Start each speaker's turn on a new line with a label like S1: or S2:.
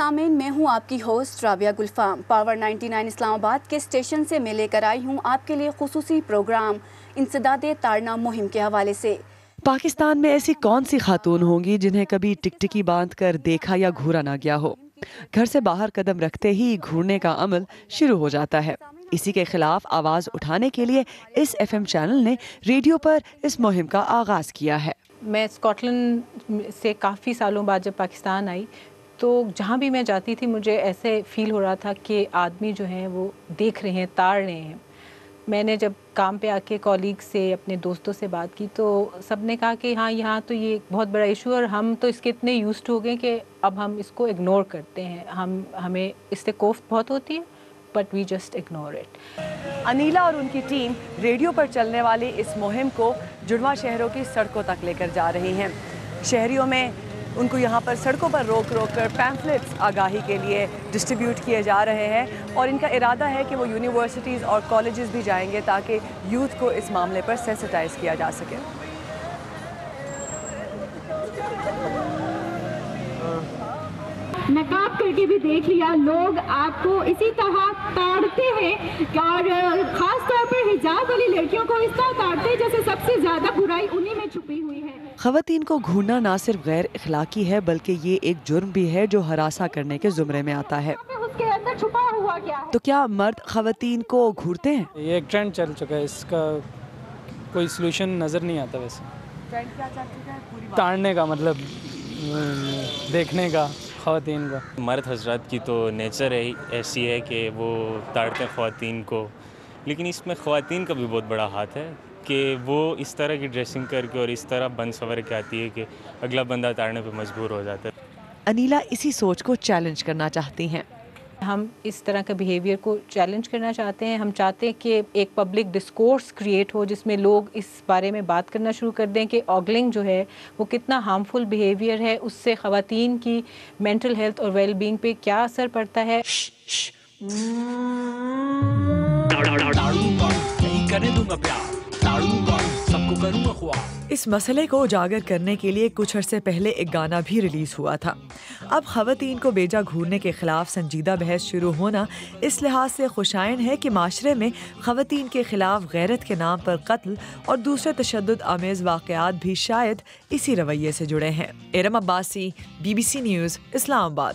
S1: سامعین، میں ہوں آپ کی ہوسٹ رابعہ گلفام۔ پاور 99 اسلام آباد کے اسٹیشن سے میں لے کر آئی ہوں آپ کے لیے خصوصی پروگرام انسداد تاڑنا مہم کے حوالے سے۔
S2: پاکستان میں ایسی کون سی خاتون ہوں گی جنہیں کبھی ٹکٹکی باندھ کر دیکھا یا گھورا نہ گیا ہو؟ گھر سے باہر قدم رکھتے ہی گھورنے کا عمل شروع ہو جاتا ہے۔ اسی کے خلاف آواز اٹھانے کے لیے اس FM چینل نے ریڈیو پر اس مہم کا آغاز کیا ہے۔
S3: میں اسکاٹ لینڈ سے کافی سالوں بعد جب پاکستان آئی تو جہاں بھی میں جاتی تھی مجھے ایسے فیل ہو رہا تھا کہ آدمی جو ہیں وہ دیکھ رہے ہیں، تاڑ رہے ہیں۔ میں نے جب کام پہ آ کے کولیگ سے، اپنے دوستوں سے بات کی تو سب نے کہا کہ ہاں یہاں تو یہ بہت بڑا ایشو ہے اور ہم تو اس کے اتنے یوزڈ ہو گئے کہ اب ہم اس کو اگنور کرتے ہیں، ہمیں اس سے کوفت بہت ہوتی ہے but we just ignore it.
S2: Aneela اور ان کی ٹیم ریڈیو پر چلنے والی اس مہم کو جڑواں شہروں کی سڑکوں تک لے کر جا رہی ہیں۔ شہریوں میں ان کو یہاں پر سڑکوں پر روک روک کر پیمفلٹس آگاہی کے لیے ڈسٹریبیوٹ کیے جا رہے ہیں اور ان کا ارادہ ہے کہ وہ یونیورسٹیز اور کالجز بھی جائیں گے تاکہ یوتھ کو اس معاملے پر سینسٹائز کیا جا سکے۔
S4: نقاب کر کے بھی دیکھ لیا، لوگ آپ کو اسی طرح تاڑتے ہیں اور خاص طور پر حجاب والی لڑکیوں کو اس طرح تاڑتے ہیں جیسے سب سے زیادہ برائی انہی میں چھپی ہوئی ہے۔
S2: خواتین کو گھورنا نہ صرف غیر اخلاقی ہے بلکہ یہ ایک جرم بھی ہے جو ہراساں کرنے کے زمرے میں آتا ہے۔
S4: اس کے اندر چھپا ہوا کیا ہے؟
S2: تو کیا مرد خواتین کو گھورتے ہیں؟
S5: یہ ایک ٹرینڈ چل چکا ہے، اس کا کوئی سلوشن نظر نہیں آتا۔ ویسے
S2: ٹرینڈ کیا چل چکا ہے؟
S5: تاڑنے کا مطلب دیکھنے کا خواتین کا۔
S6: مرد حضرات کی تو نیچر ایسی ہے کہ وہ تاڑتے ہیں خواتین کو، لیکن اس میں خواتین کا بھی بہت بڑا ہاتھ ہے کہ وہ اس طرح کی ڈریسنگ کر کے اور اس طرح بن سنور کے آتی ہے کہ اگلا بندہ تاڑنے پہ مجبور ہو جاتا ہے۔
S2: انیلا اسی سوچ کو چیلنج کرنا چاہتی ہیں۔
S3: ہم اس طرح کا بیہیویئر کو چیلنج کرنا چاہتے ہیں۔ ہم چاہتے ہیں کہ ایک پبلک ڈسکورس کریٹ ہو جس میں لوگ اس بارے میں بات کرنا شروع کر دیں کہ آگلنگ جو ہے وہ کتنا ہارمفل بیہیویئر ہے، اس سے خواتین کی مینٹل ہیلتھ اور ویل بینگ پہ کیا اثر پڑتا ہے۔
S2: اس مسئلے کو اجاگر کرنے کے لیے کچھ عرصے پہلے ایک گانا بھی ریلیز ہوا تھا۔ اب خواتین کو بیجا گھورنے کے خلاف سنجیدہ بحث شروع ہونا اس لحاظ سے خوشائن ہے کہ معاشرے میں خواتین کے خلاف غیرت کے نام پر قتل اور دوسرے تشدد آمیز واقعات بھی شاید اسی رویے سے جڑے ہیں۔ ارم عباسی، BBC نیوز، اسلام آباد۔